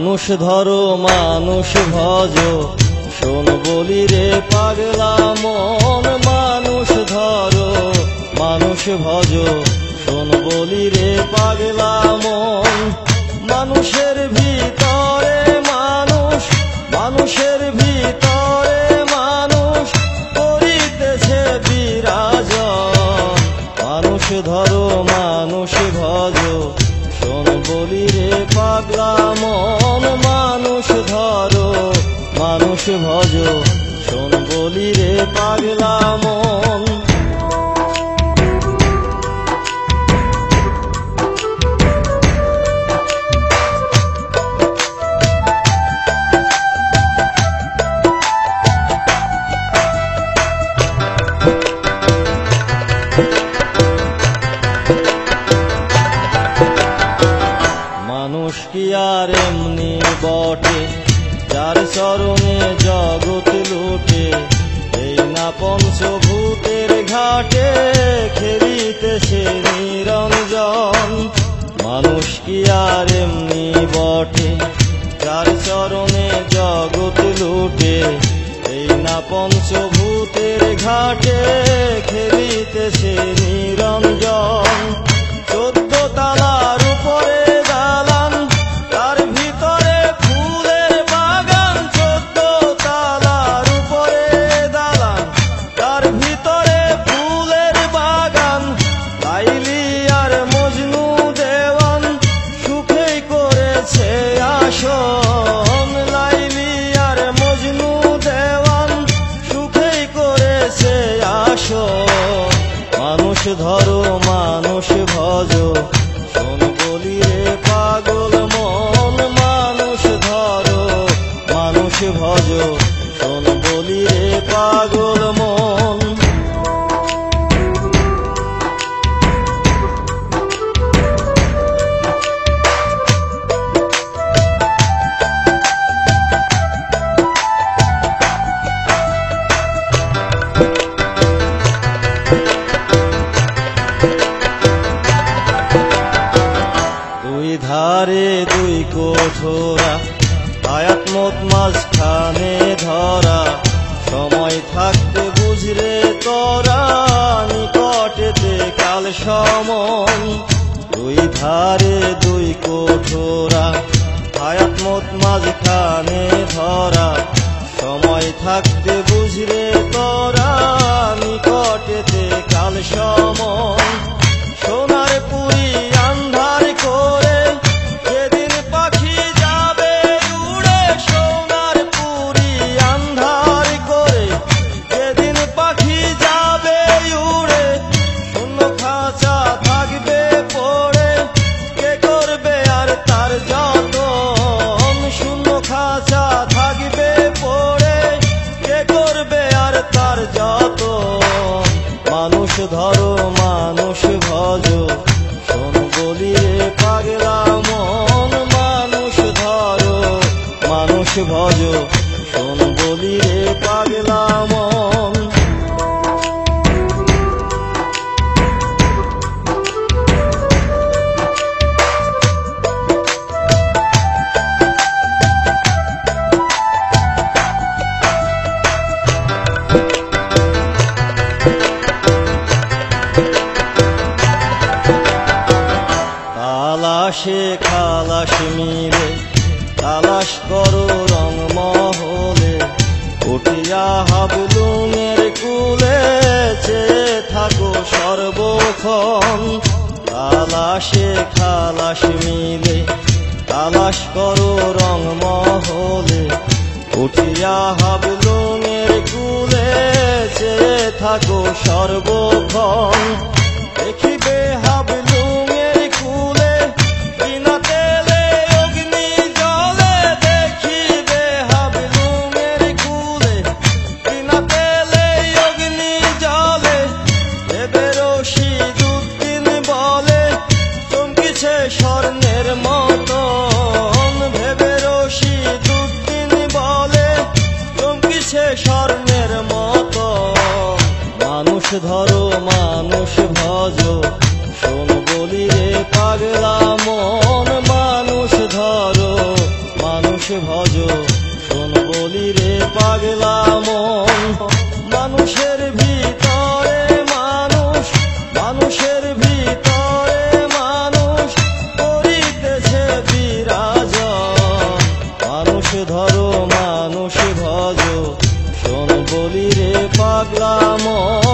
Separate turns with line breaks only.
মানুষ ধরো মানুষ ভজো শোন বলি রে পাগলা মন। মানুষ ধরো মানুষ ভজো শোন বলি রে পাগলা মন। মানুষের ভিতরে মানুষ, মানুষের ভিতরে মানুষ করিতেছে বিরাজন। মানুষ ধরো মানুষ ভজো শোন বলি রে পাগলা মন। মানুষ ধরো মানুষ ভজো শোন বলি রে পাগলা মন। মানুষ কি আর এমনি বটে যার চরণে জগৎ লুটে। এই না পঞ্চভূতের ঘাটে খেলিতেছে নিরঞ্জন। মানুষ কি আর এমনি বটে যার চরণে জগৎ লুটে। এই না পঞ্চভূতের ঘাটে খেলিতেছে নিরঞ্জন। 14 তালার উপরে দালান, তার ভিতরে ফুলের বাগান। 14 তালার উপরে দালান, তার ভিতরে ফুলের বাগান। লাইলি আর মজনু দেওয়ান সুখেই করেছে আসন। লাইলি আর মজনু দেওয়ান সুখেই করেছে আসন। মানুষ ধরো মানুষ ভজো শোন বলি রে পাগল মন। মানুষ ধরো মানুষ ভজো শোন বলি রে পাগল মন। দুই ধারে দুই কোঠরা, আয়াত মত মাঝখানে ধরা। সময় থাকতে বুঝরে তোরা, নিকটেতে কাল সমন। দুই ধারে দুই কোঠরা, আয়াত মত মাঝখানে ধরা। সময় থাকতে বুঝরে তোরা, নিকটেতে কাল সমন। সোনার পুরী আন্ধার করে যেদিন পাখি যাবে উড়ে। সোনার পুরী আন্ধার করে যেদিন পাখি যাবে উড়ে। শূন্য খাঁচা থাকবে পড়ে, কে করবে আর তার যতন। শূন্য খাঁচা থাকবে পড়ে, কে করবে আর তার যতন। মানুষ ধরো মানুষ ভজো শোন বলি রে পাগলা মন। মানুষ ধরো মানুষ ভজো শোন বলি রে পাগলা মন। তালাশে খালাস মিলে তালাশ করো রং মহলে। উঠিয়া হাবলুমের কুলে চেয়ে থাকো সর্বক্ষণ। তালাশে খালাস মিলে তালাশ করো রং মহলে। উঠিয়া হাবলুমের কুলে চেয়ে থাকো সর্বক্ষণ। দেখিবে হাবলুমের কুলে বিনা তেলে অগ্নি জলে। দেখিবে হাবলুমের কুলে বিনা তেলে অগ্নি জলে। দেবে রশিদউদ্দিন বলে চমকিছে স্বর্ণের মতন। ভেবে রশিদউদ্দিন বলে চমকিছে স্বর্ণের মতন। মানুষ ধরো মানুষ ভজো শোন বলি রে পাগলা মন। মানুষ ধরো ভজ শোন বলি রে পাগলা মন। মানুষের ভিতরে মানুষ, মানুষের ভিতরে মানুষ করিতেছে বিরাজন। মানুষ ধরো মানুষ ভজ শোন বলি রে পাগলা মন।